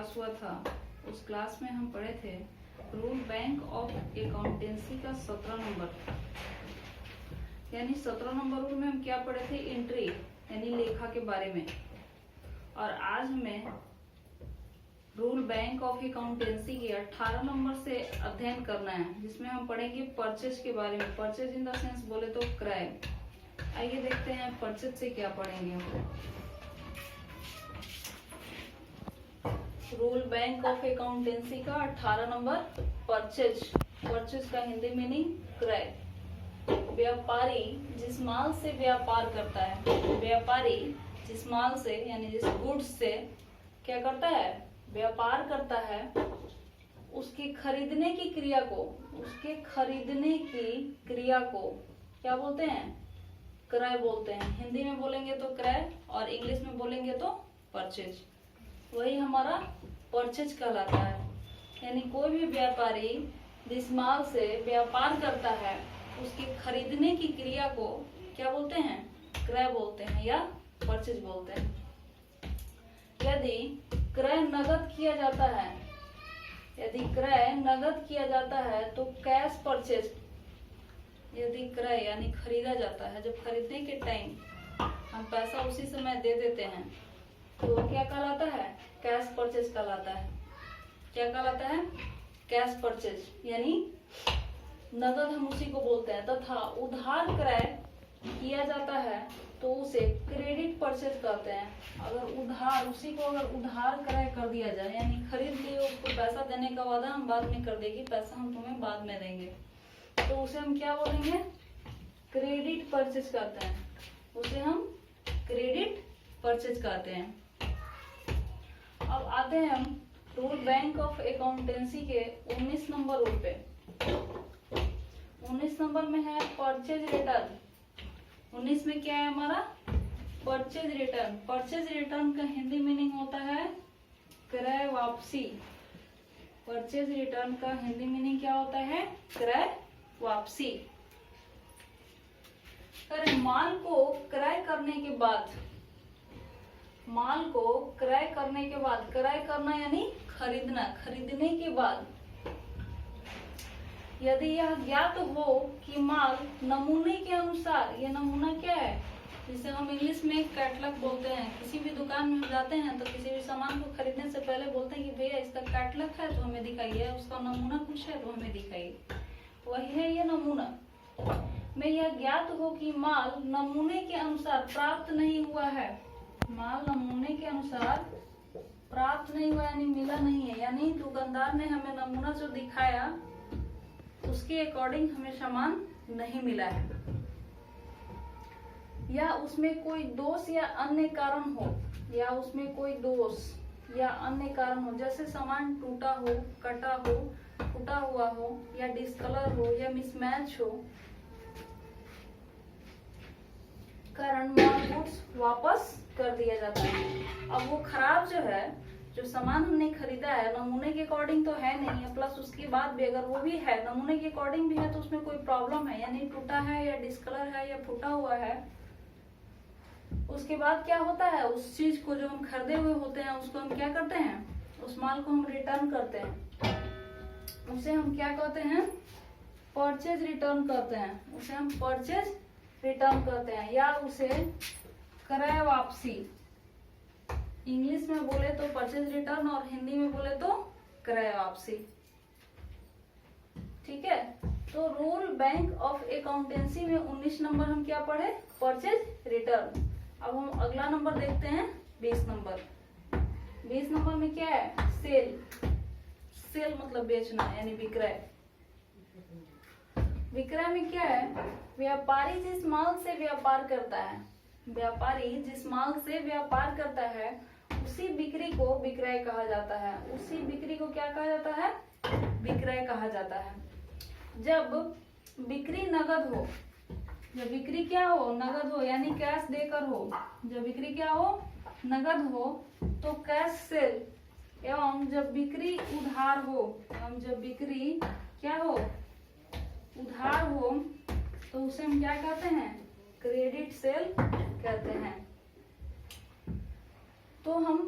Class हुआ था उस क्लास में हम पढ़े थे रूल बैंक ऑफ अकाउंटेंसी का 17 नंबर, यानी 17 नंबर रूल में हम क्या पढ़े थे, एंट्री यानी लेखा के बारे में। और आज हमें रूल बैंक ऑफ अकाउंटेंसी के 18 नंबर से अध्ययन करना है, जिसमें हम पढ़ेंगे परचेज के बारे में। परचेज इन द सेंस बोले तो क्रय। आइए देखते हैं परचेज से क्या पढ़ेंगे हम। रूल बैंक ऑफ अकाउंटेंसी का 18 नंबर परचेज। परचेज का हिंदी मीनिंग क्रय। व्यापारी जिस माल से व्यापार करता है, व्यापारी जिस माल से यानी जिस गुड्स से क्या करता है, व्यापार करता है, उसके खरीदने की क्रिया को, उसके खरीदने की क्रिया को क्या बोलते हैं, क्रय बोलते हैं। हिंदी में बोलेंगे तो क्रय और इंग्लिश में बोलेंगे तो परचेज। वही हमारा परचेज कहलाता है। यानी कोई भी व्यापारी जिस माल से व्यापार करता है उसके खरीदने की क्रिया को क्या बोलते हैं, क्रय बोलते हैं या परचेज बोलते हैं। यदि क्रय नगद किया जाता है, यदि क्रय नगद किया जाता है तो कैश परचेज। यदि क्रय यानी खरीदा जाता है, जब खरीदने के टाइम हम पैसा उसी समय दे देते हैं तो क्या कहलाता है, कैश परचेज कहलाता है। क्या कहलाता है, कैश परचेज, यानी नगद हम उसी को बोलते हैं। तथा उधार क्रय किया जाता है तो उसे क्रेडिट परचेज कहते हैं। अगर उधार, उसी को अगर उधार क्रय कर दिया जाए, यानी खरीद लिए, उसको पैसा देने का वादा हम बाद में कर देंगे, पैसा हम तुम्हें बाद में देंगे, तो उसे हम क्या बोलेंगे, क्रेडिट परचेज कहते हैं। उसे हम क्रेडिट परचेज कहते हैं। अब आते हैं हम रूल बैंक ऑफ अकाउंटेंसी के 19 नंबर रूल पे। 19 नंबर में है परचेज रिटर्न। 19 में क्या है हमारा, परचेज रिटर्न। परचेज रिटर्न का हिंदी मीनिंग होता है क्रय वापसी। परचेज रिटर्न का हिंदी मीनिंग क्या होता है, क्रय वापसी। माल को क्रय करने के बाद, माल को क्रय करने के बाद, क्रय करना यानी खरीदना, खरीदने के बाद यदि यह ज्ञात हो कि माल नमूने के अनुसार, ये नमूना क्या है, जिसे हम इंग्लिश में कैटलॉग बोलते हैं। किसी भी दुकान में जाते हैं तो किसी भी सामान को खरीदने से पहले बोलते हैं कि भैया इसका कैटलॉग है तो हमें दिखाइए, उसका नमूना कुछ है तो हमें दिखाइए। वही है ये नमूना। में यह ज्ञात हो कि माल नमूने के अनुसार प्राप्त नहीं हुआ है, माल नमूने के अनुसार प्राप्त नहीं हुआ यानी मिला नहीं है, यानी दुकानदार ने हमें नमूना जो दिखाया उसके अकॉर्डिंग हमें सामान नहीं मिला है, या उसमें कोई दोष या अन्य कारण हो, या उसमें कोई दोष या अन्य कारण हो, जैसे सामान टूटा हो, कटा हो, फूटा हुआ हो, या डिस्कलर हो, या मिसमैच हो, कारण माल गुड्स वापस कर दिया जाता है। अब वो खराब जो है, जो सामान हमने खरीदा है नमूने के अकॉर्डिंग तो है नहीं है, प्लस उसके बाद भी अगर वो भी है नमूने के अकॉर्डिंग भी है तो उसमें कोई प्रॉब्लम है, यानी टूटा है या डिस्कलर है या फूटा हुआ है, उसके बाद क्या होता है, उस चीज को जो हम खरीदे हुए होते हैं उसको हम क्या करते हैं, उस माल को हम रिटर्न करते हैं। उसे हम क्या कहते हैं, परचेज रिटर्न करते हैं। उसे हम परचेज रिटर्न करते हैं, या उसे क्रय वापसी। इंग्लिश में बोले तो परचेज रिटर्न और हिंदी में बोले तो क्रय वापसी। ठीक है, तो रूल बैंक ऑफ अकाउंटेंसी में 19 नंबर हम क्या पढ़े, परचेज रिटर्न। अब हम अगला नंबर देखते हैं 20 नंबर। 20 नंबर में क्या है, सेल। सेल मतलब बेचना यानी विक्रय। विक्रय में क्या है, व्यापारी जिस माल से व्यापार करता है, व्यापारी जिस माल से व्यापार करता है उसी बिक्री को विक्रय कहा जाता है। उसी बिक्री को क्या कहा जाता है, विक्रय कहा जाता है। जब बिक्री नगद हो, जब बिक्री क्या हो, नगद हो यानी कैश देकर हो, जब बिक्री क्या हो, नगद हो तो कैश सेल। एवं जब बिक्री उधार हो, एवं जब बिक्री क्या हो, उधार हो तो उसे हम क्या कहते हैं, क्रेडिट सेल कहते हैं। तो हम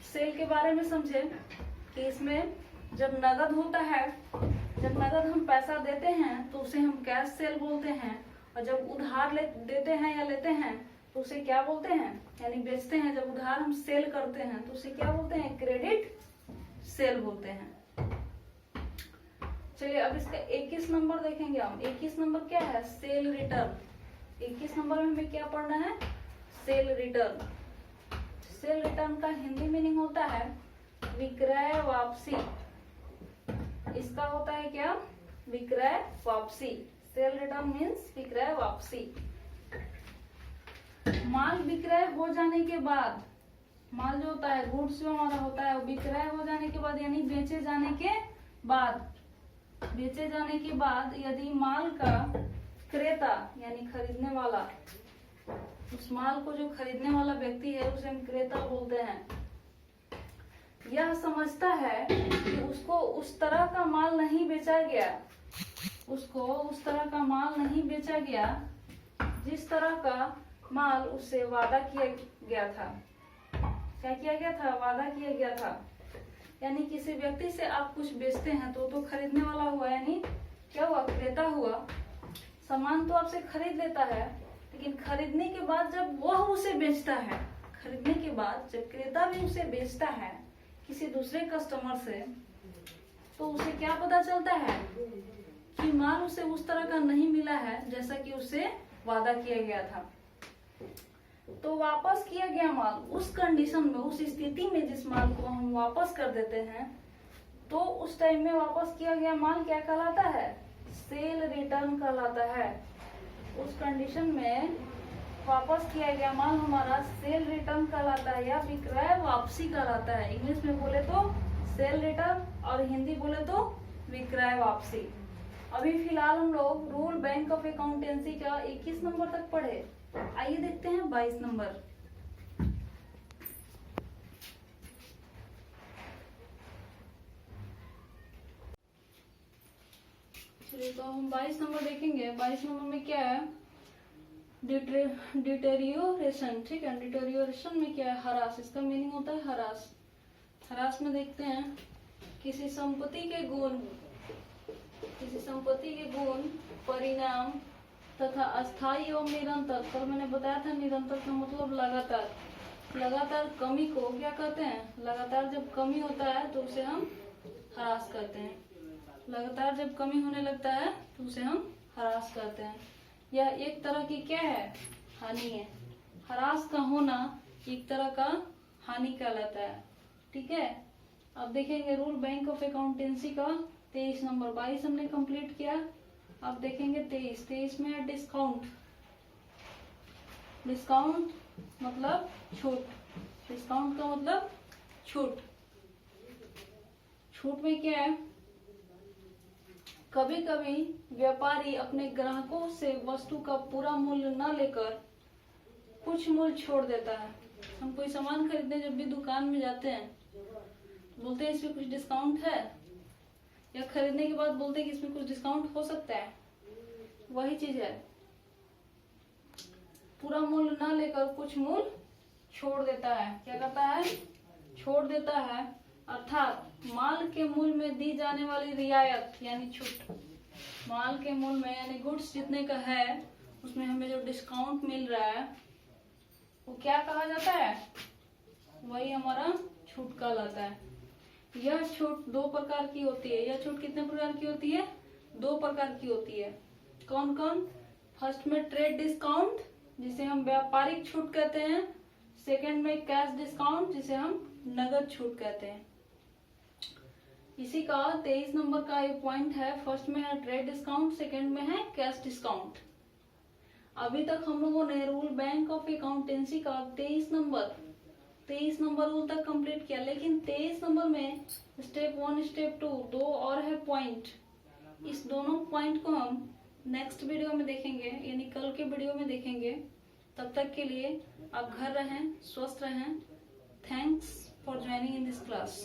सेल के बारे में समझे कि इसमें जब नगद होता है, जब नगद हम पैसा देते हैं तो उसे हम कैश सेल बोलते हैं, और जब उधार देते हैं या लेते हैं तो उसे क्या बोलते हैं, यानी बेचते हैं, जब उधार हम सेल करते हैं तो उसे क्या बोलते हैं, क्रेडिट सेल बोलते हैं। चलिए अब इसका 21 नंबर देखेंगे हम। 21 नंबर क्या है, सेल रिटर्न। 21 नंबर में हमें क्या पढ़ना है, सेल रिटर्न। सेल रिटर्न का हिंदी मीनिंग होता है विक्रय वापसी। इसका होता है क्या, विक्रय वापसी। सेल रिटर्न मीन्स विक्रय वापसी। माल विक्रय हो जाने के बाद, माल जो होता है, गुड्स जो हमारा होता है, वो विक्रय हो जाने के बाद यानी बेचे जाने के बाद, बेचे जाने के बाद यदि माल का क्रेता यानी खरीदने वाला, उस माल को जो खरीदने वाला व्यक्ति है उसे हम क्रेता बोलते हैं, यह समझता है कि उसको उस तरह का माल नहीं बेचा गया, उसको उस तरह का माल नहीं बेचा गया जिस तरह का माल उससे वादा किया गया था। क्या किया गया था, वादा किया गया था। यानी किसी व्यक्ति से आप कुछ बेचते हैं तो खरीदने वाला हुआ, यानी क्या हुआ, क्रेता हुआ। सामान तो आपसे खरीद लेता है, लेकिन खरीदने के बाद जब वह उसे बेचता है, खरीदने के बाद जब क्रेता भी उसे बेचता है किसी दूसरे कस्टमर से, तो उसे क्या पता चलता है कि माल उसे उस तरह का नहीं मिला है जैसा कि उसे वादा किया गया था। तो वापस किया गया माल उस कंडीशन में, उस स्थिति में जिस माल को हम वापस कर देते हैं, तो उस टाइम में वापस किया गया माल क्या कहलाता है, सेल रिटर्न कहलाता है। उस कंडीशन में वापस किया गया माल हमारा सेल रिटर्न कहलाता है या विक्रय वापसी कहलाता है। इंग्लिश में बोले तो सेल रिटर्न और हिंदी बोले तो विक्रय वापसी। अभी फिलहाल हम लोग रूल बैंक ऑफ अकाउंटेंसी का 21 नंबर तक पढ़े। आइए देखते हैं 22 नंबर। चलिए तो हम 22 नंबर देखेंगे। 22 नंबर में क्या है, डिटेरियोरेशन। ठीक है, डिटेरियोरेशन में क्या है, हरास। इसका मीनिंग होता है हरास। हरास में देखते हैं किसी संपत्ति के गुण, किसी संपत्ति के गुण, परिणाम तथा अस्थायी एवं निरंतर। कल मैंने बताया था निरंतर का मतलब लगातार। लगातार कमी को क्या कहते हैं, लगातार जब कमी होता है तो उसे हम ह्रास कहते हैं। लगातार जब कमी होने लगता है तो उसे हम ह्रास कहते हैं। यह एक तरह की क्या है, हानि है। ह्रास का होना एक तरह का हानि कहलाता है। ठीक है, अब देखेंगे रूल बैंक ऑफ अकाउंटेंसी का 23 नंबर। 22 हमने कंप्लीट किया, अब देखेंगे 23। 23 में है डिस्काउंट। डिस्काउंट मतलब छूट। डिस्काउंट का मतलब छूट। छूट में क्या है, कभी कभी व्यापारी अपने ग्राहकों से वस्तु का पूरा मूल्य न लेकर कुछ मूल्य छोड़ देता है। हम कोई सामान खरीदने जब भी दुकान में जाते हैं बोलते हैं इसमें कुछ डिस्काउंट है, या खरीदने के बाद बोलते हैं कि इसमें कुछ डिस्काउंट हो सकता है। वही चीज है, पूरा मूल्य ना लेकर कुछ मूल्य छोड़ देता है। क्या करता है, छोड़ देता है। अर्थात माल के मूल्य में दी जाने वाली रियायत यानी छूट। माल के मूल्य में यानी गुड्स जितने का है उसमें हमें जो डिस्काउंट मिल रहा है वो क्या कहा जाता है, वही हमारा छूट कहलाता है। यह छूट दो प्रकार की होती है। यह छूट कितने प्रकार की होती है, दो प्रकार की होती है। कौन कौन, फर्स्ट में ट्रेड डिस्काउंट जिसे हम व्यापारिक छूट कहते हैं। सेकंड में कैश डिस्काउंट जिसे हम नगद छूट कहते हैं। इसी का 23 नंबर का एक पॉइंट है। फर्स्ट में है ट्रेड डिस्काउंट, सेकंड में है कैश डिस्काउंट। अभी तक हम लोगों ने रूल बैंक ऑफ अकाउंटेंसी का 23 नंबर रूल तक कंप्लीट किया, लेकिन 23 नंबर में स्टेप 1 स्टेप 2 दो और है पॉइंट। इस दोनों पॉइंट को हम नेक्स्ट वीडियो में देखेंगे, यानी कल के वीडियो में देखेंगे। तब तक के लिए आप घर रहें, स्वस्थ रहें। Thanks for joining in this class.